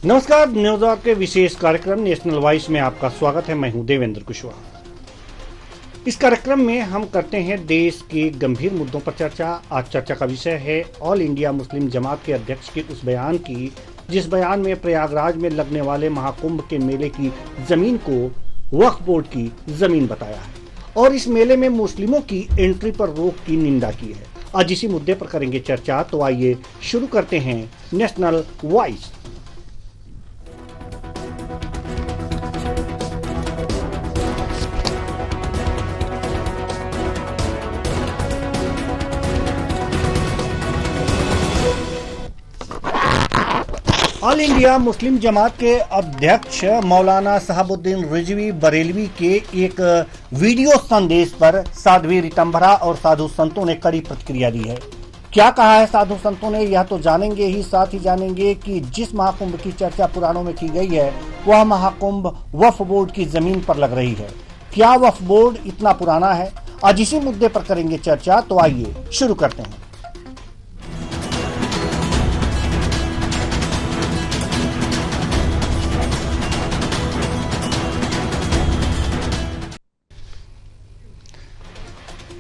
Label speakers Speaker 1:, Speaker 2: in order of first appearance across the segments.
Speaker 1: नमस्कार, news on के विशेष कार्यक्रम नेशनल वॉइस में आपका स्वागत है। मैं हूं देवेंद्र कुशवाहा। इस कार्यक्रम में हम करते हैं देश के गंभीर मुद्दों पर चर्चा। आज चर्चा का विषय है ऑल इंडिया मुस्लिम जमात के अध्यक्ष के उस बयान की, जिस बयान में प्रयागराज में लगने वाले महाकुंभ के मेले की जमीन को वक्फ बोर्ड की जमीन बताया है और इस मेले में मुस्लिमों की एंट्री पर रोक की निंदा की है। आज इसी मुद्दे पर करेंगे चर्चा, तो आइए शुरू करते हैं national voice. All India Muslim Jamaat के अध्यक्ष मौलाना शहाबुद्दीन रिजवी बरेलवी के एक वीडियो संदेश पर साध्वी रितंभरा और साधु संतों ने कड़ी प्रतिक्रिया दी है। क्या कहा है साधु संतों ने, यह तो जानेंगे ही, साथ ही जानेंगे कि जिस महाकुंभ की चर्चा पुराणों में की गई है वह महाकुंभ वक्फ बोर्ड की जमीन पर लग रही है। क्या वक्फ बोर्ड इतना पुराना है? आज इसी मुद्दे पर करेंगे चर्चा, तो आइए शुरू करते हैं।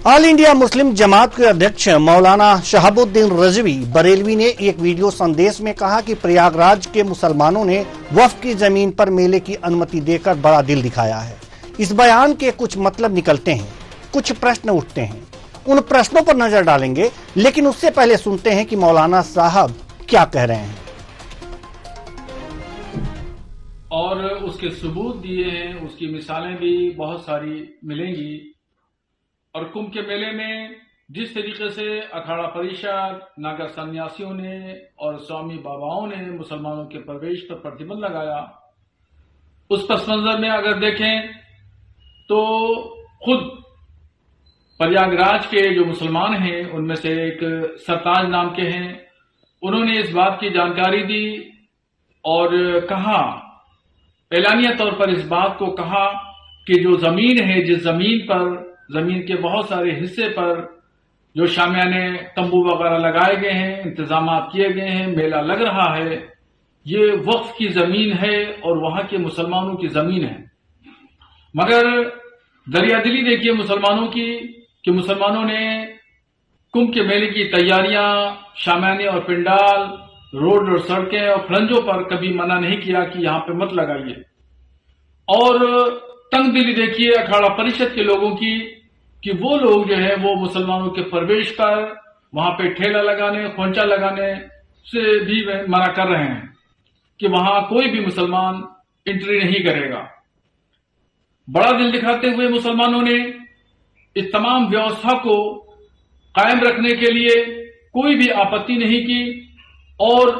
Speaker 1: ऑल इंडिया मुस्लिम जमात के अध्यक्ष मौलाना शहाबुद्दीन रिजवी बरेलवी ने एक वीडियो संदेश में कहा कि प्रयागराज के मुसलमानों ने वक्फ की जमीन पर मेले की अनुमति देकर बड़ा दिल दिखाया है। इस बयान के कुछ मतलब निकलते हैं, कुछ प्रश्न उठते हैं। उन प्रश्नों पर नजर डालेंगे, लेकिन उससे पहले सुनते हैं कि मौलाना साहब क्या कह रहे हैं।
Speaker 2: और उसके सबूत दिए हैं, उसकी मिसालें भी बहुत सारी मिलेंगी। और कुंभ के मेले में जिस तरीके से अखाड़ा परिषद, नागा सन्यासियों ने और स्वामी बाबाओं ने मुसलमानों के प्रवेश पर प्रतिबंध लगाया, उस पस मंजर में अगर देखें तो खुद प्रयागराज के जो मुसलमान हैं उनमें से एक सरताज नाम के हैं, उन्होंने इस बात की जानकारी दी और कहा, एलानिया तौर पर इस बात को कहा कि जो जमीन है, जिस जमीन के बहुत सारे हिस्से पर जो शामियाने तंबू वगैरह लगाए गए हैं, इंतजाम किए गए हैं, मेला लग रहा है, ये वक्फ की जमीन है और वहां के मुसलमानों की जमीन है। मगर दरियादिली देखिए मुसलमानों की कि मुसलमानों ने कुंभ के मेले की तैयारियां, शामियाने और पिंडाल, रोड और सड़कें और फलंजों पर कभी मना नहीं किया कि यहां पे मत लगाइए। और तंगदिली देखिए अखाड़ा परिषद के लोगों की कि वो लोग जो है वो मुसलमानों के प्रवेश पर वहां पे ठेला लगाने, खोंचा लगाने से भी मना कर रहे हैं कि वहां कोई भी मुसलमान एंट्री नहीं करेगा। बड़ा दिल दिखाते हुए मुसलमानों ने इस तमाम व्यवस्था को कायम रखने के लिए कोई भी आपत्ति नहीं की और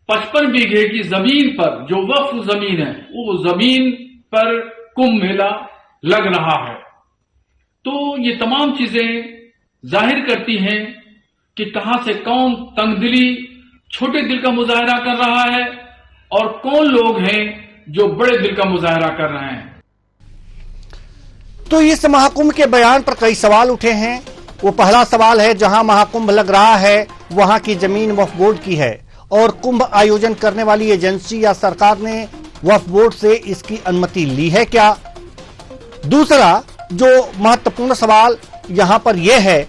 Speaker 2: 55 बीघे की जमीन पर, जो वक्फ जमीन है, वो जमीन पर कुंभ मेला लग रहा है। तो ये तमाम चीजें जाहिर करती हैं कि कहां से कौन तंगदिली, छोटे दिल का मुजाहरा कर रहा है और कौन लोग हैं जो बड़े दिल का मुजाहरा कर रहे हैं।
Speaker 1: तो इस महाकुंभ के बयान पर कई सवाल उठे हैं। वो पहला सवाल है, जहां महाकुंभ लग रहा है वहां की जमीन वक्फ बोर्ड की है और कुंभ आयोजन करने वाली एजेंसी या सरकार ने वक्फ बोर्ड से इसकी अनुमति ली है क्या? दूसरा जो महत्वपूर्ण सवाल यहां पर यह है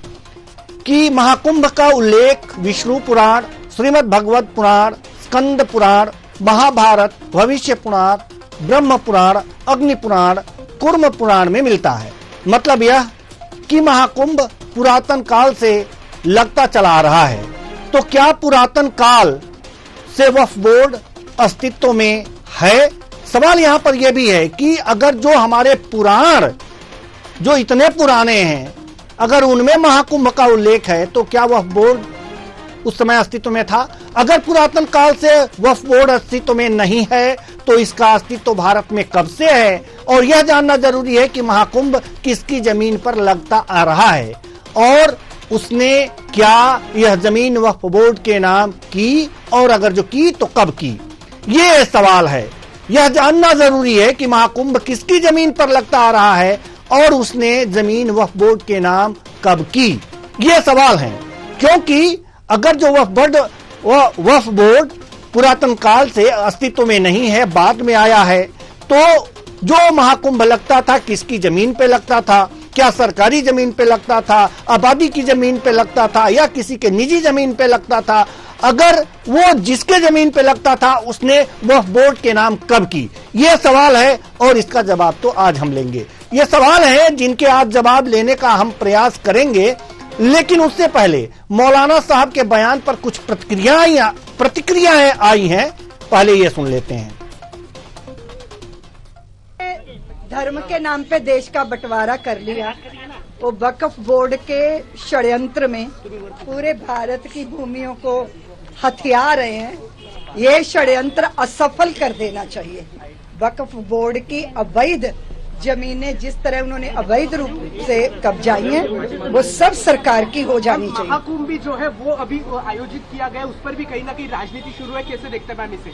Speaker 1: कि महाकुंभ का उल्लेख विष्णु पुराण, श्रीमद् भगवत पुराण, स्कंद पुराण, महाभारत, भविष्य पुराण, ब्रह्म पुराण, अग्नि पुराण, कूर्म पुराण में मिलता है। मतलब यह कि महाकुंभ पुरातन काल से लगता चला आ रहा है। तो क्या पुरातन काल से वक्फ बोर्ड अस्तित्व में है? सवाल यहां पर यह भी है कि अगर जो हमारे पुराण जो इतने पुराने हैं, अगर उनमें महाकुंभ का उल्लेख है तो क्या वक्फ बोर्ड उस समय अस्तित्व में था? अगर पुरातन काल से वक्फ बोर्ड अस्तित्व में नहीं है तो इसका अस्तित्व भारत में कब से है? और यह जानना जरूरी है कि महाकुंभ किसकी जमीन पर लगता आ रहा है और उसने क्या यह जमीन वक्फ बोर्ड के नाम की, और अगर जो की तो कब की? ये सवाल है। यह जानना जरूरी है कि महाकुंभ किसकी जमीन पर लगता आ रहा है और उसने जमीन वक्फ बोर्ड के नाम कब की। ये सवाल है, क्योंकि अगर जो वक्फ बोर्ड पुरातन काल से अस्तित्व में नहीं है, बाद में आया है। तो जो महाकुंभ लगता था किसकी जमीन पे लगता था? क्या सरकारी जमीन पे लगता था, आबादी की जमीन पे लगता था, या किसी के निजी जमीन पे लगता था? अगर वो जिसके जमीन पे लगता था उसने वक्फ बोर्ड के नाम कब की? यह सवाल है और इसका जवाब तो आज हम लेंगे। ये सवाल है जिनके आज जवाब लेने का हम प्रयास करेंगे, लेकिन उससे पहले मौलाना साहब के बयान पर कुछ प्रतिक्रियाएं आई हैं, पहले ये सुन लेते हैं।
Speaker 3: धर्म के नाम पे देश का बंटवारा कर लिया, वो वक्फ बोर्ड के षड्यंत्र में पूरे भारत की भूमियों को हथिया रहे हैं। ये षड्यंत्र असफल कर देना चाहिए। वक्फ बोर्ड की अवैध जमीनें जिस तरह उन्होंने अवैध रूप से कब्जाई हैं, वो सब सरकार की हो जानी चाहिए।
Speaker 4: महाकुंभ भी जो है वो अभी आयोजित किया गया, उस पर भी कहीं ना कहीं राजनीति शुरू है, कैसे देखते हैं मैम इसे?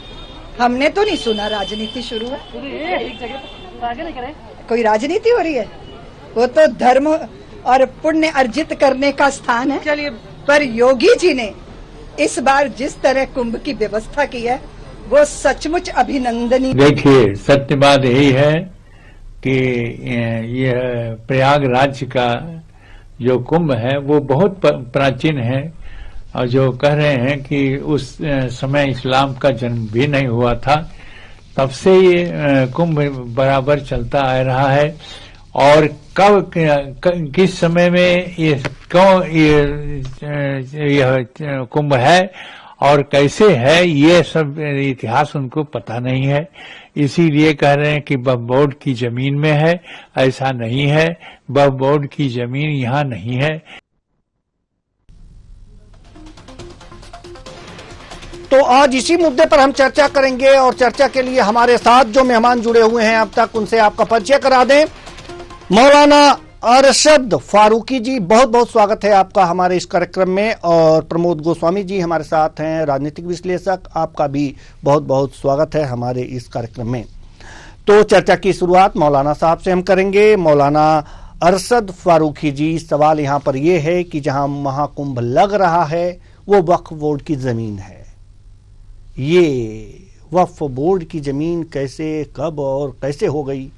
Speaker 3: हमने तो नहीं सुना राजनीति शुरू है।
Speaker 4: एक जगह
Speaker 3: कोई राजनीति हो रही है? वो तो धर्म और पुण्य अर्जित करने का स्थान है। चलिए, पर योगी जी ने इस बार जिस तरह कुंभ की व्यवस्था की है वो सचमुच अभिनंदनीय।
Speaker 5: देखिए, सत्य बात यही है कि यह प्रयागराज का जो कुंभ है वो बहुत प्राचीन है, और जो कह रहे हैं कि उस समय इस्लाम का जन्म भी नहीं हुआ था, तब से ये कुंभ बराबर चलता आ रहा है। और कब किस समय में ये कुंभ है और कैसे है, ये सब इतिहास उनको पता नहीं है। इसीलिए कह रहे हैं कि वक्फ बोर्ड की जमीन में है। ऐसा नहीं है, वक्फ बोर्ड की जमीन यहाँ नहीं है।
Speaker 1: तो आज इसी मुद्दे पर हम चर्चा करेंगे, और चर्चा के लिए हमारे साथ जो मेहमान जुड़े हुए हैं अब तक, उनसे आपका परिचय करा दें। मौलाना अरशद फारूकी जी, बहुत बहुत स्वागत है आपका हमारे इस कार्यक्रम में। और प्रमोद गोस्वामी जी हमारे साथ हैं, राजनीतिक विश्लेषक, आपका भी बहुत बहुत स्वागत है हमारे इस कार्यक्रम में। तो चर्चा की शुरुआत मौलाना साहब से हम करेंगे। मौलाना अरशद फारूकी जी, सवाल यहाँ पर यह है कि जहां महाकुंभ लग रहा है वो वक्फ बोर्ड की जमीन है। ये वक्फ बोर्ड की जमीन कैसे, कब और कैसे हो गई,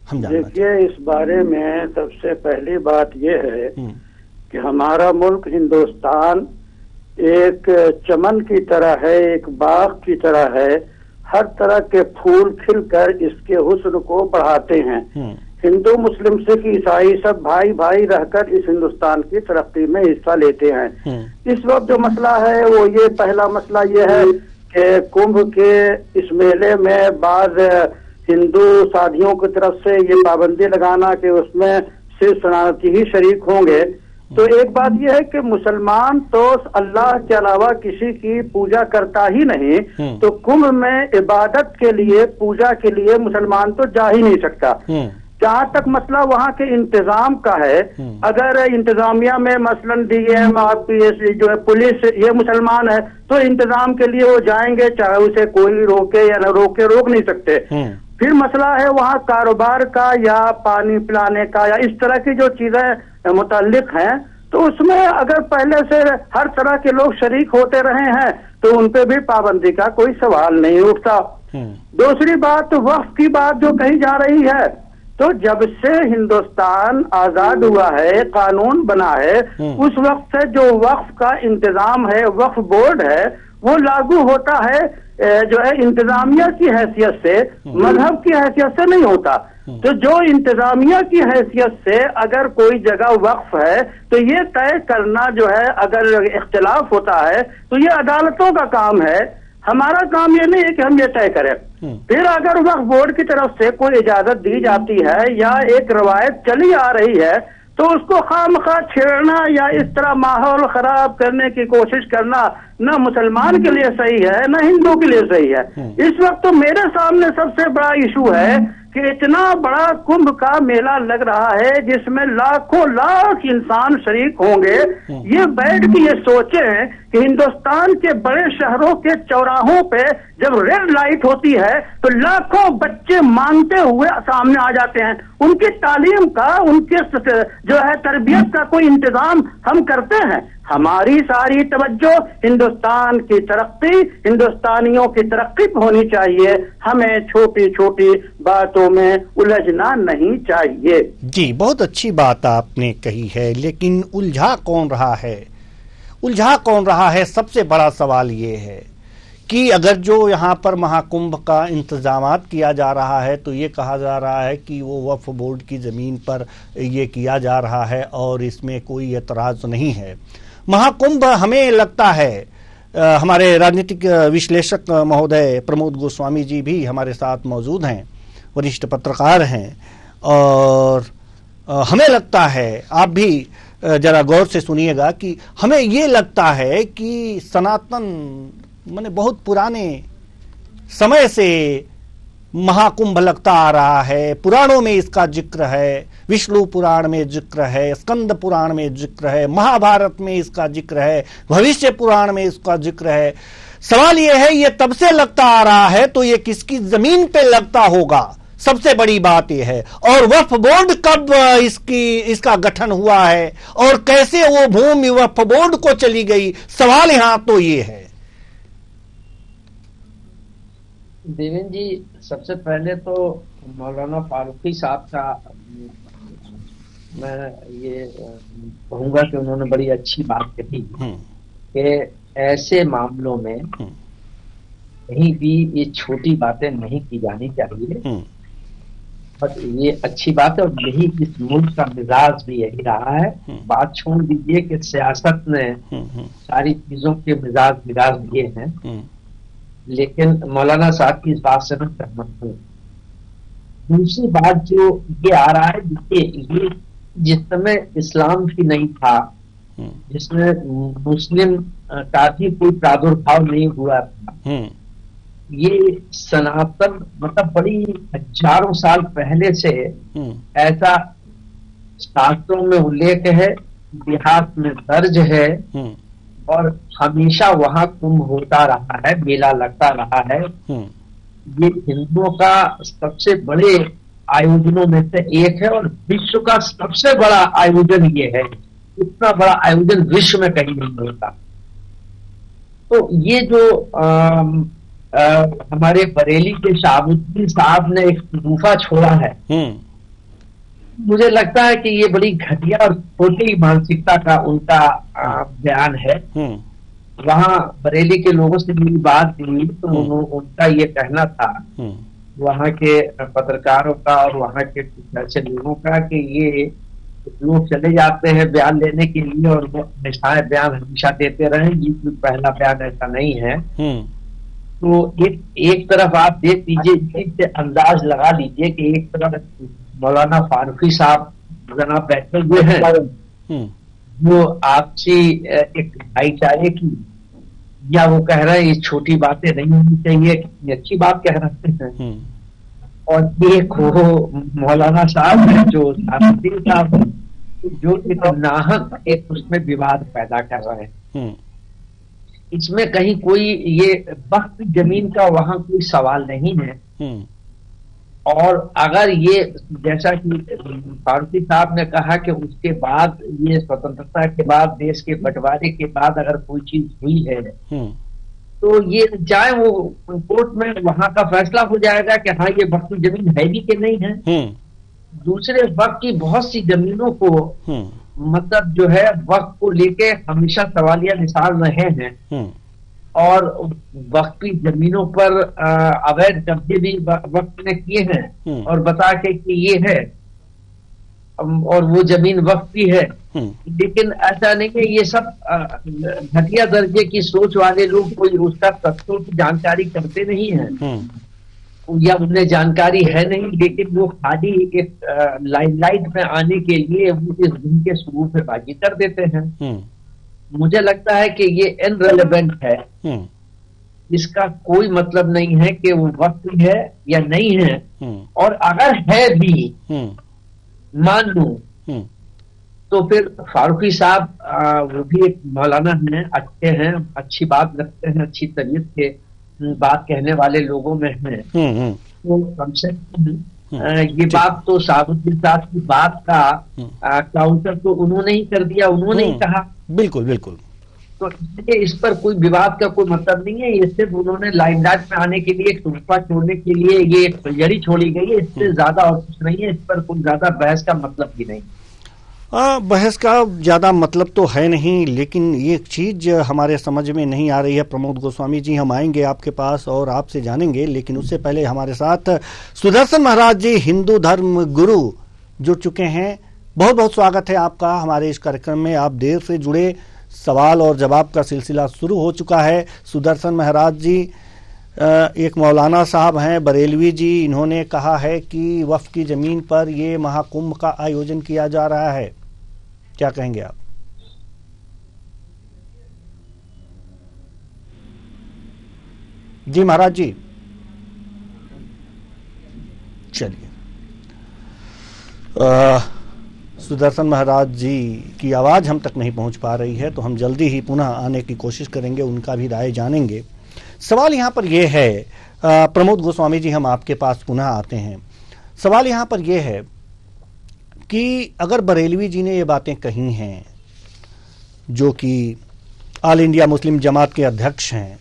Speaker 1: हम जानना चाहते हैं।
Speaker 6: देखिए, इस बारे में सबसे पहली बात यह है कि हमारा मुल्क हिंदुस्तान एक चमन की तरह है, एक बाग की तरह है। हर तरह के फूल खिलकर इसके हुस्न को बढ़ाते हैं। हिंदू, मुस्लिम, सिख, ईसाई सब भाई भाई रहकर इस हिंदुस्तान की तरक्की में हिस्सा लेते हैं। इस वक्त जो मसला है वो ये, पहला मसला ये है कि कुंभ के इस मेले में बाद हिंदू साधियों की तरफ से ये पाबंदी लगाना कि उसमें सिर्फ शरणार्थी ही शरीक होंगे। तो एक बात यह है कि मुसलमान तो अल्लाह के अलावा किसी की पूजा करता ही नहीं, तो कुंभ में इबादत के लिए, पूजा के लिए मुसलमान तो जा ही नहीं सकता। जहाँ तक मसला वहाँ के इंतजाम का है, अगर इंतजामिया में मसलन डीएम, आपकी जो है पुलिस, ये मुसलमान है तो इंतजाम के लिए वो जाएंगे, चाहे उसे कोई रोके या न रोके, रोक नहीं सकते। फिर मसला है वहाँ कारोबार का या पानी पिलाने का या इस तरह की जो चीजें मुताल्लिक हैं, तो उसमें अगर पहले से हर तरह के लोग शरीक होते रहे हैं तो उन पे भी पाबंदी का कोई सवाल नहीं उठता। दूसरी बात, वक्फ की बात जो कही जा रही है, तो जब से हिंदुस्तान आजाद हुआ है, कानून बना है, उस वक्त से जो वक्फ का इंतजाम है, वक्फ बोर्ड है, वो लागू होता है जो है इंतजामिया की हैसियत से, मजहब की हैसियत से नहीं होता। तो जो इंतजामिया की हैसियत से अगर कोई जगह वक्फ है तो ये तय करना जो है, अगर इख्तिलाफ होता है तो ये अदालतों का काम है। हमारा काम ये नहीं है कि हम ये तय करें। फिर अगर वक्फ बोर्ड की तरफ से कोई इजाजत दी जाती है या एक रवायत चली आ रही है तो उसको खामखा छेड़ना या इस तरह माहौल खराब करने की कोशिश करना न मुसलमान के लिए सही है न हिंदू के लिए सही है। इस वक्त तो मेरे सामने सबसे बड़ा इशू है कि इतना बड़ा कुंभ का मेला लग रहा है जिसमें लाखों लाख इंसान शरीक होंगे। ये बैठ के ये सोचें कि हिंदुस्तान के बड़े शहरों के चौराहों पे जब रेड लाइट होती है तो लाखों बच्चे मांगते हुए सामने आ जाते हैं। उनकी तालीम का, उनके जो है तरबियत का कोई इंतजाम हम करते हैं? हमारी सारी तवज्जो हिंदुस्तान की तरक्की, हिंदुस्तानियों की तरक्की पे होनी चाहिए। हमें छोटी छोटी बातों में उलझना नहीं चाहिए।
Speaker 1: जी, बहुत अच्छी बात आपने कही है, लेकिन उलझा कौन रहा है? उलझा कौन रहा है? सबसे बड़ा सवाल ये है कि अगर जो यहाँ पर महाकुंभ का इंतजामात किया जा रहा है तो ये कहा जा रहा है कि वो वक्फ बोर्ड की ज़मीन पर ये किया जा रहा है और इसमें कोई एतराज़ नहीं है। महाकुंभ हमें लगता है, हमारे राजनीतिक विश्लेषक महोदय प्रमोद गोस्वामी जी भी हमारे साथ मौजूद हैं, वरिष्ठ पत्रकार हैं, और हमें लगता है, आप भी जरा गौर से सुनिएगा, कि हमें ये लगता है कि सनातन माने बहुत पुराने समय से महाकुंभ लगता आ रहा है। पुराणों में इसका जिक्र है, विष्णु पुराण में जिक्र है, स्कंद पुराण में जिक्र है, महाभारत में इसका जिक्र है, भविष्य पुराण में इसका जिक्र है। सवाल यह है, ये तब से लगता आ रहा है तो ये किसकी जमीन पे लगता होगा? सबसे बड़ी बात यह है। और वक्फ बोर्ड कब इसका गठन हुआ है और कैसे वो भूमि वक्फ बोर्ड को चली गई? सवाल यहां तो ये है।
Speaker 7: देवेंद्र जी, सबसे पहले तो मौलाना फारूकी साहब का मैं ये कहूंगा कि उन्होंने बड़ी अच्छी बात कही कि ऐसे मामलों में कहीं भी ये छोटी बातें नहीं की जानी चाहिए। बट ये अच्छी बात है और यही इस मुल्क का मिजाज भी यही रहा है। बात छोड़ दीजिए कि सियासत ने सारी चीजों के मिजाज दिए हैं, लेकिन मौलाना साहब की इस बात से मैं सहमत हूँ। दूसरी बात जो ये आ रहा है, ये जिस समय इस्लाम ही नहीं था, जिसमें मुस्लिम का भी कोई प्रादुर्भाव नहीं हुआ था, ये सनातन मतलब बड़ी हजारों साल पहले से ऐसा शास्त्रों में उल्लेख है, इतिहास में दर्ज है, और हमेशा वहां कुंभ होता रहा है, मेला लगता रहा है। ये हिंदुओं का सबसे बड़े आयोजनों में से एक है और विश्व का सबसे बड़ा आयोजन ये है। इतना बड़ा आयोजन विश्व में कहीं नहीं होता। तो ये जो हमारे बरेली के शाहबुद्दीन साहब ने एक गुफा छोड़ा है, मुझे लगता है कि ये बड़ी घटिया और छोटी मानसिकता का उनका बयान है। वहां बरेली के लोगों से मेरी बात हुई तो उनका ये कहना था, वहां के पत्रकारों का और वहां के कुछ ऐसे लोगों का, कि ये लोग चले जाते हैं बयान लेने के लिए और वो हमेशा बयान हमेशा देते रहे, ये कोई पहला बयान ऐसा नहीं है। तो एक तरफ आप देख लीजिए, इससे अंदाज लगा लीजिए कि एक तरफ मौलाना फारूकी साहब जनाब बैठे हुए हैं, वो आपसी एक भाईचारे की, या वो कह रहे हैं ये छोटी बातें नहीं होनी चाहिए, कितनी अच्छी बात कह रहे हैं। और एक वो मौलाना साहब है जो साहब जो एक नाहक एक उसमें विवाद पैदा कर रहे हैं। इसमें कहीं कोई ये वक्त जमीन का वहां कोई सवाल नहीं है। और अगर ये जैसा कि फारूकी साहब ने कहा कि उसके बाद ये स्वतंत्रता के बाद देश के बंटवारे के बाद अगर कोई चीज हुई है तो ये चाहे वो कोर्ट में वहां का फैसला हो जाएगा कि हाँ ये वक्त की जमीन है भी कि नहीं है। दूसरे वक्त की बहुत सी जमीनों को मतलब जो है वक्त को लेके हमेशा सवालिया निशान रहे हैं और वक्त की जमीनों पर अवैध कब्जे भी वक्त ने किए हैं और बता के कि ये है और वो जमीन वक्त की है। लेकिन ऐसा नहीं है, ये सब घटिया दर्जे की सोच वाले लोग कोई उसका तथ्यों की जानकारी करते नहीं है या उन्हें जानकारी है नहीं, लेकिन वो खाली एक लाइमलाइट में आने के लिए वो इस दिन के शुरू पे बाजी कर देते हैं। मुझे लगता है कि ये इनरेलेवेंट है, इसका कोई मतलब नहीं है कि वो वक्त है या नहीं है। और अगर है भी मान लूं तो फिर फारूकी साहब वो भी एक मौलाना हैं, अच्छे हैं, अच्छी बात रखते हैं, अच्छी तबीयत के बात कहने वाले लोगों में हैं। तो कम से कम ये बात तो साहबुद्दीन साहब की बात का काउंटर तो उन्होंने ही कर दिया, उन्होंने ही कहा।
Speaker 1: बिल्कुल बिल्कुल।
Speaker 7: तो इसलिए इस पर कोई विवाद का कोई मतलब नहीं है। ये सिर्फ उन्होंने लाइमलाइट में आने के लिए, एक टुकड़ा छोड़ने के लिए ये फुलझड़ी छोड़ी गई है, इससे ज्यादा और कुछ नहीं है। इस पर कोई ज्यादा बहस का मतलब ही नहीं।
Speaker 1: बहस का ज्यादा मतलब तो है नहीं, लेकिन ये चीज हमारे समझ में नहीं आ रही है। प्रमोद गोस्वामी जी, हम आएंगे आपके पास और आपसे जानेंगे, लेकिन उससे पहले हमारे साथ सुदर्शन महाराज जी, हिंदू धर्म गुरु, जुड़ चुके हैं। बहुत बहुत स्वागत है आपका हमारे इस कार्यक्रम में। आप देर से जुड़े, सवाल और जवाब का सिलसिला शुरू हो चुका है। सुदर्शन महाराज जी एक मौलाना साहब हैं, बरेलवी जी, इन्होंने कहा है कि वक्फ की जमीन पर ये महाकुंभ का आयोजन किया जा रहा है। क्या कहेंगे आप? जी महाराज जी, चलिए। सुदर्शन महाराज जी की आवाज हम तक नहीं पहुंच पा रही है, तो हम जल्दी ही पुनः आने की कोशिश करेंगे, उनका भी राय जानेंगे। सवाल यहां पर यह है, प्रमोद गोस्वामी जी, हम आपके पास पुनः आते हैं। सवाल यहां पर यह है कि अगर बरेलवी जी ने ये बातें कही हैं, जो कि ऑल इंडिया मुस्लिम जमात के अध्यक्ष हैं,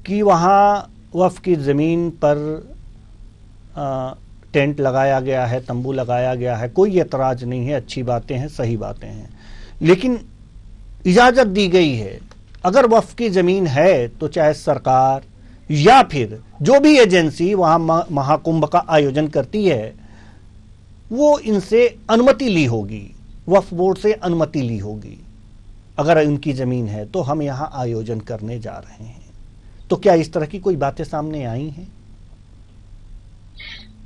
Speaker 1: कि वहां वक्फ की जमीन पर टेंट लगाया गया है, तंबू लगाया गया है, कोई एतराज नहीं है, अच्छी बातें हैं, सही बातें हैं, लेकिन इजाजत दी गई है। अगर वक्फ की जमीन है तो चाहे सरकार या फिर जो भी एजेंसी वहां महाकुंभ का आयोजन करती है, वो इनसे अनुमति ली होगी, वक्फ बोर्ड से अनुमति ली होगी। अगर उनकी जमीन है तो हम यहां आयोजन करने जा रहे हैं। तो क्या इस तरह की कोई बातें सामने आई हैं?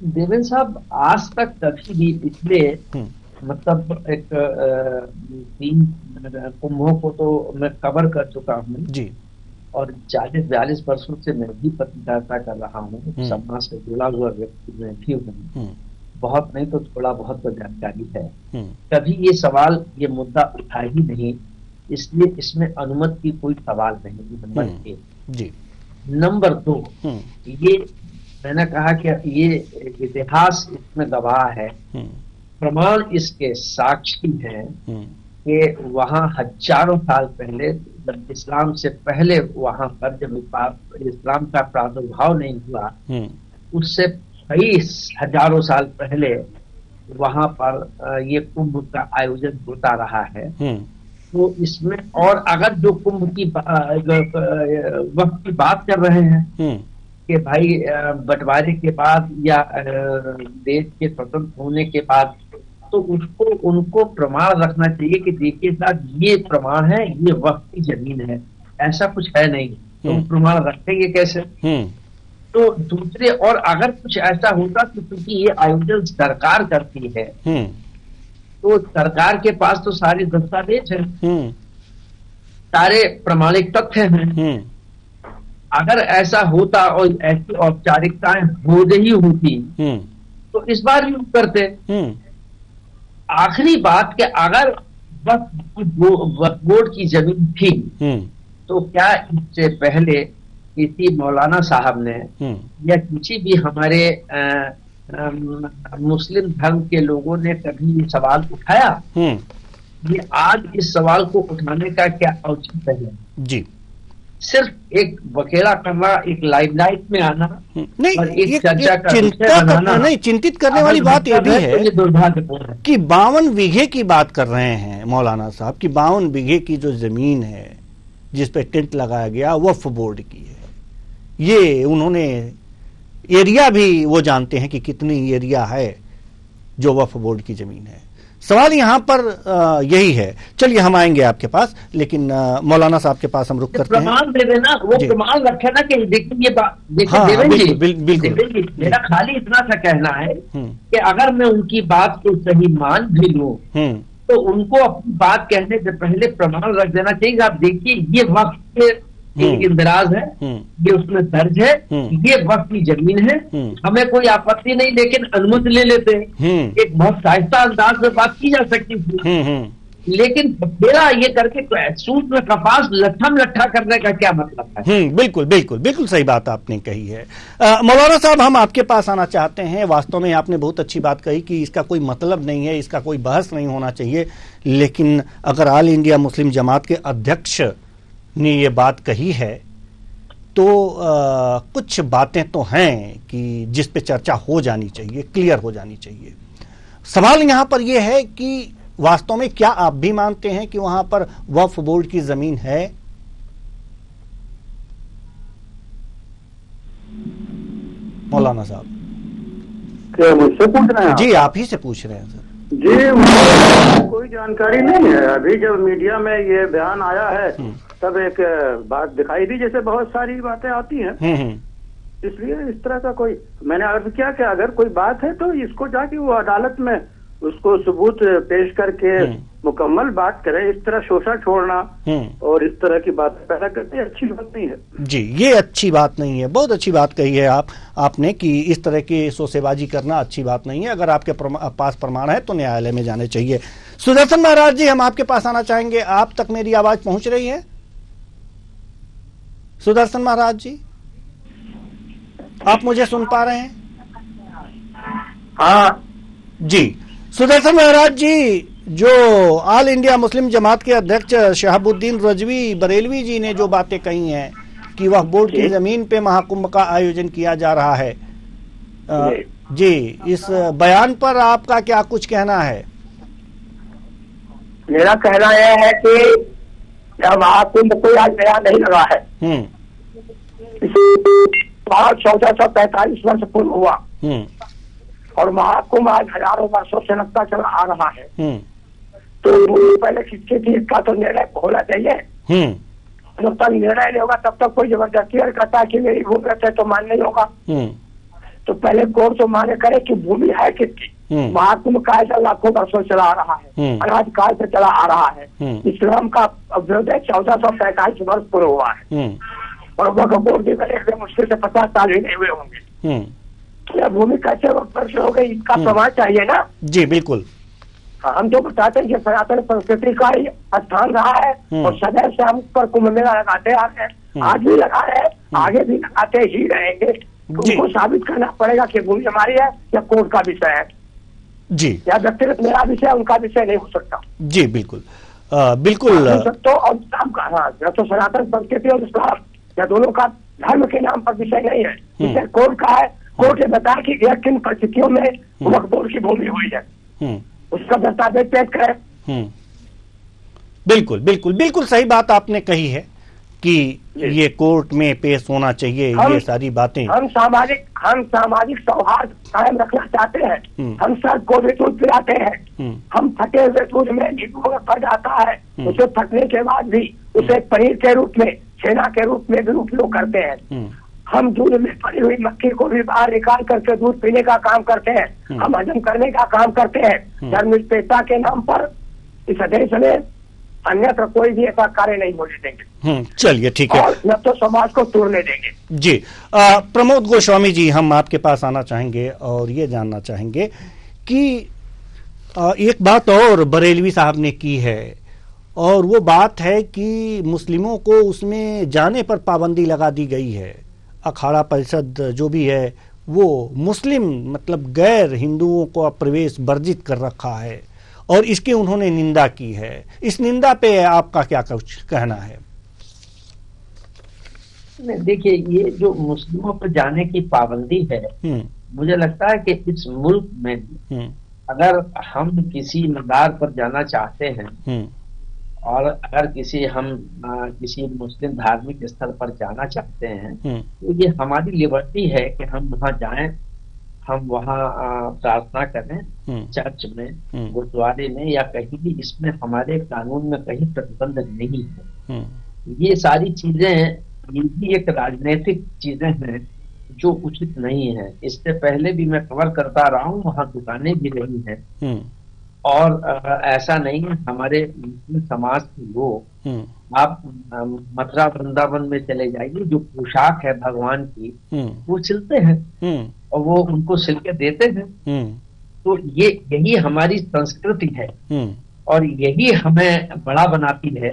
Speaker 7: देवेंद्र साहब, आज तक कभी भी पिछले मतलब एक 3 कुंभों को तो मैं कवर कर चुका हूँ जी, और 40-42 वर्षों से मैं भी पत्रकारिता कर रहा हूँ, समाज से जुड़ा हुआ व्यक्ति मैं भी हूँ। बहुत नहीं तो थोड़ा बहुत तो जानकारी है। कभी ये सवाल, ये मुद्दा उठा ही नहीं, इसलिए इसमें अनुमति की कोई सवाल नहीं। नंबर 1 जी। नंबर 2, ये मैंने कहा कि ये इतिहास इसमें गवाह है, प्रमाण इसके साक्षी हैं कि वहाँ हजारों साल पहले, जब इस्लाम से पहले वहाँ पर जब इस्लाम का प्रादुर्भाव नहीं हुआ, उससे कई हजारों साल पहले वहाँ पर ये कुंभ का आयोजन होता रहा है। तो इसमें, और अगर जो कुंभ की वक्त की बात कर रहे हैं कि भाई बंटवारे के बाद या देश के स्वतंत्र होने के बाद, तो उसको उनको प्रमाण रखना चाहिए कि देखिए साहब, ये प्रमाण है, ये वक्त की जमीन है, ऐसा कुछ है नहीं, तो प्रमाण रखेंगे कैसे? तो दूसरे, और अगर कुछ ऐसा होता तो क्योंकि ये आयोजन सरकार करती है, तो सरकार के पास तो सारे दस्तावेज हैं, सारे प्रमाणिक तथ्य हैं। अगर ऐसा होता और ऐसी औपचारिकताएं हो रही होती तो इस बार भी करते। आखिरी बात कि अगर वक्फ बोर्ड की जमीन थी तो क्या इससे पहले किसी मौलाना साहब ने या किसी भी हमारे मुस्लिम धर्म के लोगों ने कभी ये सवाल उठाया? ये आज इस सवाल को उठाने का क्या औचित्य है? जी, सिर्फ एक बखेड़ा करना, एक लाइमलाइट में आना
Speaker 1: नहीं,
Speaker 7: और एक चर्चा का
Speaker 1: नहीं, चिंतित करने वाली बात यह भी है
Speaker 7: दुर्भाग्यपूर्ण
Speaker 1: कि 52 बीघे की बात कर रहे हैं मौलाना साहब की। 52 बीघे की जो जमीन है जिस पे टेंट लगाया गया, वक्फ बोर्ड की है। ये उन्होंने एरिया भी वो जानते हैं कि कितनी एरिया है जो वक्फ बोर्ड की जमीन है। सवाल यहाँ पर यही है। चलिए हम आएंगे आपके पास, लेकिन मौलाना साहब के पास हम रुक करते हैं।
Speaker 7: प्रमाण दे देना, वो प्रमाण रखे ना कि देखिए ये बात, देखिए बिल्कुल मेरा खाली इतना सा कहना है कि अगर मैं उनकी बात को सही मान भी लूं तो उनको अपनी बात कहने से पहले प्रमाण रख देना चाहिए। आप देखिए, ये वक्त के एक इंदराज है, ये उसमें दर्ज है, ये वक्त की जमीन है, हमें कोई आपत्ति नहीं, लेकिन अनुमति ले लेते हैं। एक बहुत साहित्य अंदाज में बात की जा सकती थी, लेकिन मेरा ये करके सूत में कपास लट्ठम लट्ठा करने का क्या मतलब है?
Speaker 1: बिल्कुल बिल्कुल बिल्कुल सही बात आपने कही है। मौलाना साहब, हम आपके पास आना चाहते हैं। वास्तव में आपने बहुत अच्छी बात कही कि इसका कोई मतलब नहीं है, इसका कोई बहस नहीं होना चाहिए, लेकिन अगर ऑल इंडिया मुस्लिम जमात के अध्यक्ष ने ये बात कही है तो कुछ बातें तो हैं कि जिस पे चर्चा हो जानी चाहिए, क्लियर हो जानी चाहिए। सवाल यहाँ पर यह है कि वास्तव में क्या आप भी मानते हैं कि वहां पर वक्फ बोर्ड की जमीन है? मौलाना साहब,
Speaker 6: क्या मुझसे पूछ रहे हैं?
Speaker 1: जी, आप ही से पूछ रहे हैं सर।
Speaker 6: जी, मुझे कोई जानकारी नहीं है। अभी जब मीडिया में ये बयान आया है तब एक बात दिखाई दी, जैसे बहुत सारी बातें आती हैं, इसलिए इस तरह का कोई मैंने अर्ज किया कि अगर कोई बात है तो इसको जाके वो अदालत में उसको सबूत पेश करके मुकम्मल बात करें। इस तरह शोषण छोड़ना और इस तरह की बात पैदा करते अच्छी बात नहीं है। जी,
Speaker 1: ये अच्छी बात नहीं है। बहुत अच्छी बात कही है आपने कि इस तरह की शोषेबाजी करना अच्छी बात नहीं है। अगर आपके पास प्रमाण है तो न्यायालय में जाने चाहिए। सुदर्शन महाराज जी, हम आपके पास आना चाहेंगे। आप तक मेरी आवाज पहुंच रही है? सुदर्शन महाराज जी, आप मुझे सुन पा रहे हैं?
Speaker 6: हाँ
Speaker 1: जी। सुदर्शन महाराज जी, जो ऑल इंडिया मुस्लिम जमात के अध्यक्ष शहाबुद्दीन रजवी बरेलवी जी ने जो बातें कही हैं कि वह बोर्ड की जमीन पे महाकुंभ का आयोजन किया जा रहा है, जी, इस बयान पर आपका क्या कुछ कहना है?
Speaker 8: मेरा कहना यह है कि यह महाकुंभ कोई आज नया नहीं लगा है। 1445 वर्ष पूर्व हुआ और महाकुंभ आज हजारों वर्षों से लगता चला आ रहा है। तो पहले किसकी थी इसका तो निर्णय होना चाहिए। जब तक निर्णय नहीं होगा तब तक कोई जबरदस्ती करता है कि मेरी भूमि है तो मान नहीं होगा। तो पहले कोर्ट तो माने करे कि भूमि है किसकी। महाकुंभ काल से लाखों वर्षों चला आ रहा है, अनाज काल से चला आ रहा है। इस्लाम का अभ्युदय 1445 वर्ष पूर्व हुआ है और वक्फ बोर्ड की बने मुश्किल से 50 साल ही नहीं हुए होंगे। यह भूमि कैसे वर्ष हो गई, इसका प्रमाण चाहिए ना।
Speaker 1: जी बिल्कुल।
Speaker 8: हम तो बताते हैं कि सनातन संस्कृति का ही स्थान रहा है और सदैव से हम पर कुंभ मेला लगाते आ रहे हैं, आज भी लगा रहे हैं, आगे भी लगाते ही रहेंगे। उनको साबित करना पड़ेगा कि भूमि हमारी है या कोर्ट का विषय है।
Speaker 1: जी,
Speaker 8: या व्यक्तिगत मेरा विषय उनका विषय नहीं हो सकता।
Speaker 1: जी बिल्कुल बिल्कुल।
Speaker 8: तो और तो सनातन संस्कृति और इस्लाम या दोनों का धर्म के नाम पर विषय नहीं है, विषय कोर्ट का है। कोर्ट ने बताया कि यह किन परिस्थितियों में वक्फ बोर्ड की भूमि हुई है, उसका दस्तावेज पेश करें।
Speaker 1: बिल्कुल बिल्कुल बिल्कुल सही बात आपने कही है कि ये कोर्ट में पेश होना चाहिए। ये सारी बातें
Speaker 8: हम सामाजिक सौहार्द कायम रखना चाहते हैं। हम सब को भी दूध पिलाते हैं। हम फटे हुए दूध में नींबू पड़ जाता है, उसे फटने के बाद भी उसे पनीर के रूप में, छेना के रूप में भी उपयोग करते हैं। हम दूध में पड़ी हुई मक्खी को भी बाहर निकाल करके दूध पीने का काम करते हैं। हम हजम करने का काम करते हैं। धर्मनिरपेक्षता के नाम पर इस देश में अन्यत्र कोई भी ऐसा कार्य नहीं होने देंगे।
Speaker 1: चलिए ठीक है,
Speaker 8: न तो समाज को तोड़ने देंगे।
Speaker 1: जी, प्रमोद गोस्वामी जी, हम आपके पास आना चाहेंगे और ये जानना चाहेंगे कि एक बात और बरेलवी साहब ने की है और वो बात है कि मुस्लिमों को उसमें जाने पर पाबंदी लगा दी गई है। अखाड़ा परिषद जो भी है वो मुस्लिम मतलब गैर हिंदुओं को प्रवेश वर्जित कर रखा है और इसकी उन्होंने निंदा की है। इस निंदा पे आपका क्या कुछ कहना है?
Speaker 7: देखिए, ये जो मुस्लिमों पर जाने की पाबंदी है, मुझे लगता है कि इस मुल्क में अगर हम किसी मदार पर जाना चाहते हैं और अगर किसी मुस्लिम धार्मिक स्थल पर जाना चाहते हैं तो ये हमारी लिबर्टी है कि हम वहाँ जाएं, हम वहाँ प्रार्थना करें, चर्च में, गुरुद्वारे में या कहीं भी। इसमें हमारे कानून में कहीं प्रतिबंध नहीं है। ये सारी चीजें, ये भी एक राजनीतिक चीजें हैं जो उचित नहीं है। इससे पहले भी मैं कवर करता रहा हूँ, वहाँ दुकानें भी रही हैं और ऐसा नहीं है। हमारे मुस्लिम समाज के लोग, आप मथुरा वृंदावन में चले जाइए, जो पोशाक है भगवान की वो सिलते हैं और वो उनको सिल के देते हैं। तो यही हमारी संस्कृति है और यही हमें बड़ा बनाती है।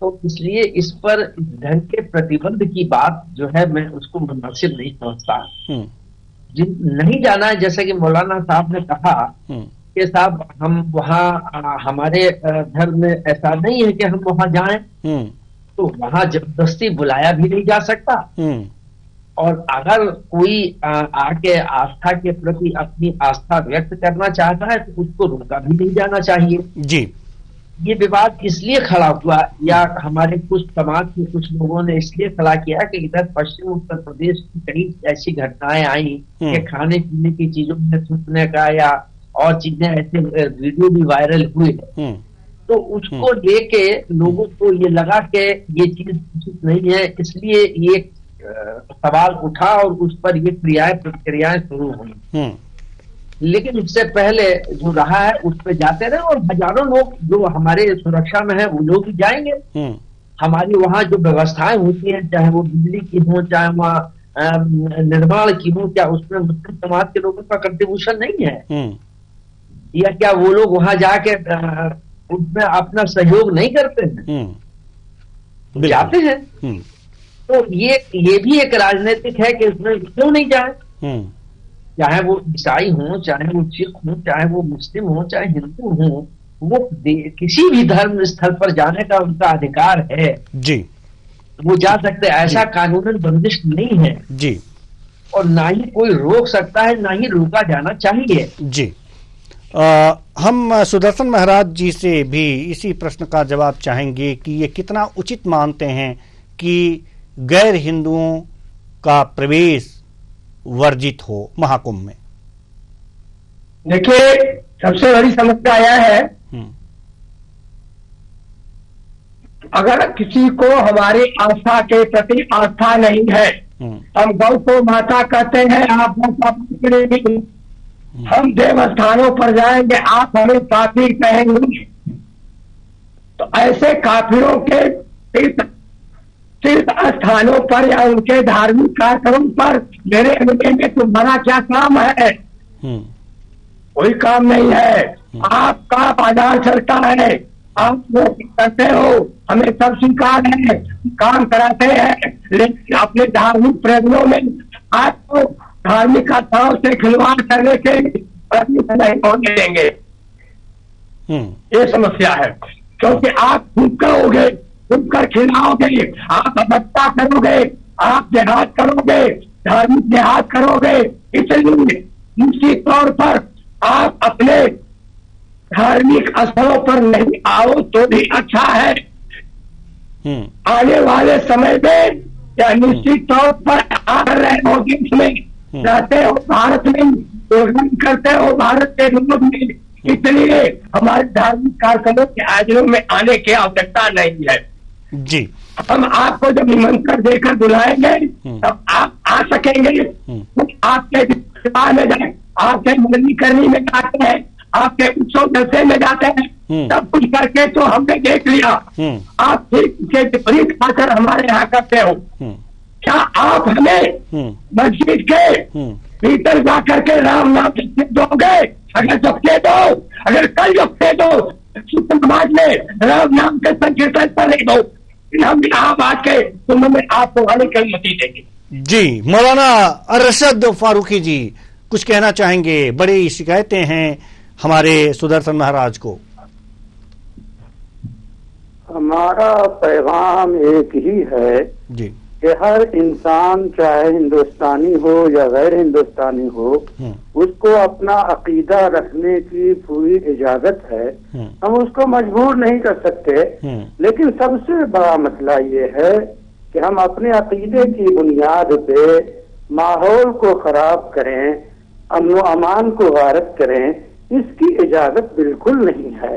Speaker 7: तो इसलिए इस पर धर्म के प्रतिबंध की बात जो है, मैं उसको मुनासिब नहीं समझता। नहीं जाना है, जैसे कि मौलाना साहब ने कहा कि साहब हम वहाँ, हमारे धर्म में ऐसा नहीं है कि हम वहाँ जाएं, तो वहाँ जबरदस्ती बुलाया भी नहीं जा सकता। और अगर कोई आके आस्था के प्रति अपनी आस्था व्यक्त करना चाहता है तो उसको रोका भी नहीं जाना चाहिए
Speaker 1: जी।
Speaker 7: ये विवाद इसलिए खड़ा हुआ, या हमारे कुछ समाज के कुछ लोगों ने इसलिए खड़ा किया कि इधर पश्चिम उत्तर प्रदेश की कई ऐसी घटनाएं आई कि खाने पीने की चीजों में थूकने का या और चीजें, ऐसे वीडियो भी वायरल हुए। तो उसको लेके लोगों को ये लगा कि ये चीज उचित नहीं है, इसलिए ये सवाल उठा और उस पर ये प्रक्रियाएं शुरू हुई। लेकिन उससे पहले जो रहा है उस पर जाते रहे, और हजारों लोग जो हमारे सुरक्षा में है वो लोग भी जाएंगे। हमारी वहाँ जो व्यवस्थाएं होती हैं, चाहे वो बिजली की हो, चाहे वहाँ निर्माण की हो, क्या उसमें मुस्लिम समाज के लोगों का कंट्रीब्यूशन नहीं है? या क्या वो लोग वहां जाके उसमें अपना सहयोग नहीं करते हैं? जाते हैं। तो ये भी एक राजनीतिक है कि उसमें क्यों नहीं जाए। चाहे वो ईसाई हो, चाहे वो सिख हो, चाहे वो मुस्लिम हो, चाहे हिंदू हो, वो किसी भी धर्म स्थल पर जाने का उनका अधिकार है जी। वो जा सकते, ऐसा कानूनन बंदिश नहीं है जी, और ना ही कोई रोक सकता है, ना ही रोका जाना चाहिए
Speaker 1: जी। हम सुदर्शन महाराज जी से भी इसी प्रश्न का जवाब चाहेंगे कि ये कितना उचित मानते हैं कि गैर हिंदुओं का प्रवेश वर्जित हो महाकुंभ में।
Speaker 8: देखिए, सबसे बड़ी समस्या यह है, अगर किसी को हमारी आस्था के प्रति आस्था नहीं है, हम गौ को माता कहते हैं, आप करेंगे, हम देवस्थानों पर जाएंगे, आप हमें काफिर कहेंगे, तो ऐसे काफिरों के तीर्थ स्थानों पर या उनके धार्मिक कार्यक्रम पर मेरे अनुभव में तुम्हारा क्या काम है? कोई काम नहीं है। आपका बाजार चलता है, आप वो करते हो, हमें सब स्वीकार है, काम कराते हैं, लेकिन अपने धार्मिक प्रयोजनों में आपको धार्मिक आस्थाओं से खिलवाड़ करने के प्रयत्न नहीं होने देंगे। ये समस्या है, क्योंकि आप खूब करोगे, खूब कर खिलाओगे, आप हत्या करोगे, आप जिहाद करोगे, धार्मिक जिहाद करोगे, इसलिए निश्चित तौर पर आप अपने धार्मिक स्थलों पर नहीं आओ तो भी अच्छा है। आने वाले समय में या निश्चित तौर पर आ रहे हो, देश में रहते हो, भारत में प्रोग्राम करते हो, भारत के लोग में, इसलिए हमारे धार्मिक कार्यक्रमों के आयोजनों में आने की आवश्यकता नहीं है
Speaker 1: जी।
Speaker 8: हम आपको जब निमंत्रण देकर बुलाएंगे तब आप आ सकेंगे। आपके विवाह में जाए, आपके मंगनी करनी में जाते हैं, आपके उत्सव जलसे में जाते हैं, सब कुछ करके तो हमने देख लिया। आप ठीक के विपरीत आकर हमारे यहाँ करते हो। क्या आप हमें मस्जिद के भीतर जाकर के राम नाम जपने दोगे? अगर जपने दो, अगर कल जपने दो, समाज में राम नाम के संकीर्तन करने दो, हम इलाहाबाद के कुंभ में आपको आने की अनुमति देंगे
Speaker 1: जी। मौलाना अरशद फारूकी जी कुछ कहना चाहेंगे? बड़ी शिकायतें हैं हमारे सुदर्शन महाराज को।
Speaker 6: हमारा पैगाम एक ही है
Speaker 1: जी
Speaker 6: कि हर इंसान, चाहे हिंदुस्तानी हो या गैर हिंदुस्तानी हो, उसको अपना अकीदा रखने की पूरी इजाजत है। हम उसको मजबूर नहीं कर सकते, लेकिन सबसे बड़ा मसला ये है कि हम अपने अकीदे की बुनियाद पे माहौल को खराब करें, अमन अमान को गारत करें, इसकी इजाजत बिल्कुल नहीं है।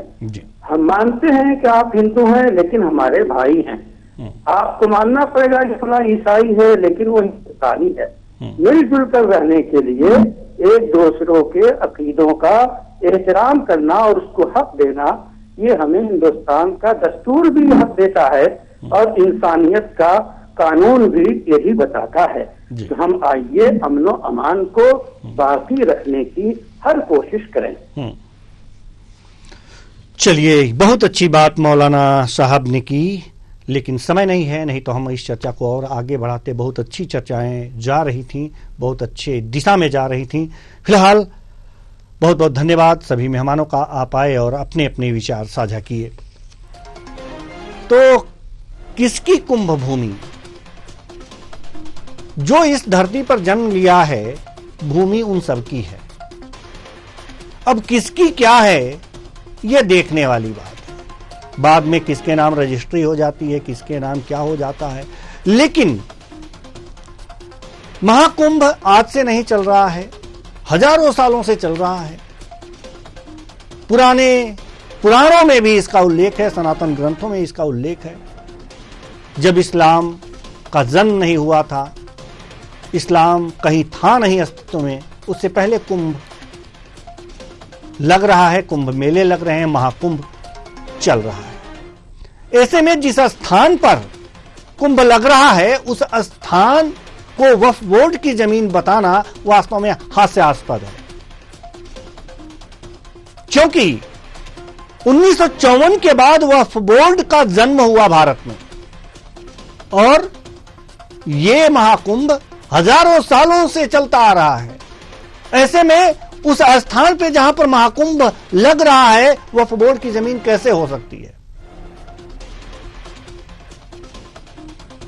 Speaker 6: हम मानते हैं कि आप हिंदू हैं, लेकिन हमारे भाई हैं। आपको मानना पड़ेगा कि फला ईसाई है, लेकिन वो हिंदुस्तानी है। मिलजुल कर रहने के लिए एक दूसरों के अकीदों का एहतराम करना और उसको हक देना, ये हमें हिंदुस्तान का दस्तूर भी हक देता है और इंसानियत का कानून भी यही बताता है। तो हम आइए अमनो अमान को बाकी रखने की हर कोशिश करें।
Speaker 1: चलिए, बहुत अच्छी बात मौलाना साहब ने की, लेकिन समय नहीं है, नहीं तो हम इस चर्चा को और आगे बढ़ाते। बहुत अच्छी चर्चाएं जा रही थी, बहुत अच्छे दिशा में जा रही थी। फिलहाल बहुत बहुत धन्यवाद सभी मेहमानों का, आप आए और अपने अपने विचार साझा किए। तो किसकी कुंभ भूमि? जो इस धरती पर जन्म लिया है, भूमि उन सबकी है। अब किसकी क्या है, यह देखने वाली बात है। बाद में किसके नाम रजिस्ट्री हो जाती है, किसके नाम क्या हो जाता है, लेकिन महाकुंभ आज से नहीं चल रहा है, हजारों सालों से चल रहा है। पुराने पुराणों में भी इसका उल्लेख है, सनातन ग्रंथों में इसका उल्लेख है। जब इस्लाम का जन्म नहीं हुआ था, इस्लाम कहीं था नहीं अस्तित्व में, उससे पहले कुंभ लग रहा है, कुंभ मेले लग रहे हैं, महाकुंभ चल रहा है। ऐसे में जिस स्थान पर कुंभ लग रहा है, उस स्थान को वक्फ बोर्ड की जमीन बताना वास्तव में हास्यास्पद है, क्योंकि 1954 के बाद वक्फ बोर्ड का जन्म हुआ भारत में, और यह महाकुंभ हजारों सालों से चलता आ रहा है। ऐसे में उस स्थान पे जहां पर महाकुंभ लग रहा है, वक्फ बोर्ड की जमीन कैसे हो सकती है?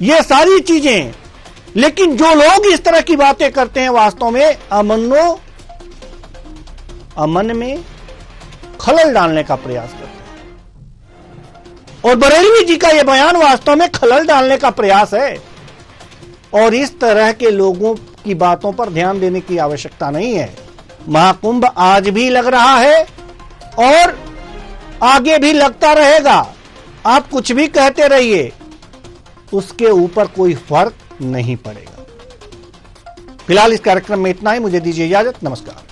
Speaker 1: ये सारी चीजें, लेकिन जो लोग इस तरह की बातें करते हैं, वास्तव में अमन में खलल डालने का प्रयास करते हैं। और बरेलवी जी का यह बयान वास्तव में खलल डालने का प्रयास है, और इस तरह के लोगों की बातों पर ध्यान देने की आवश्यकता नहीं है। महाकुंभ आज भी लग रहा है और आगे भी लगता रहेगा। आप कुछ भी कहते रहिए, उसके ऊपर कोई फर्क नहीं पड़ेगा। फिलहाल इस कार्यक्रम में इतना ही। मुझे दीजिए इजाजत। नमस्कार।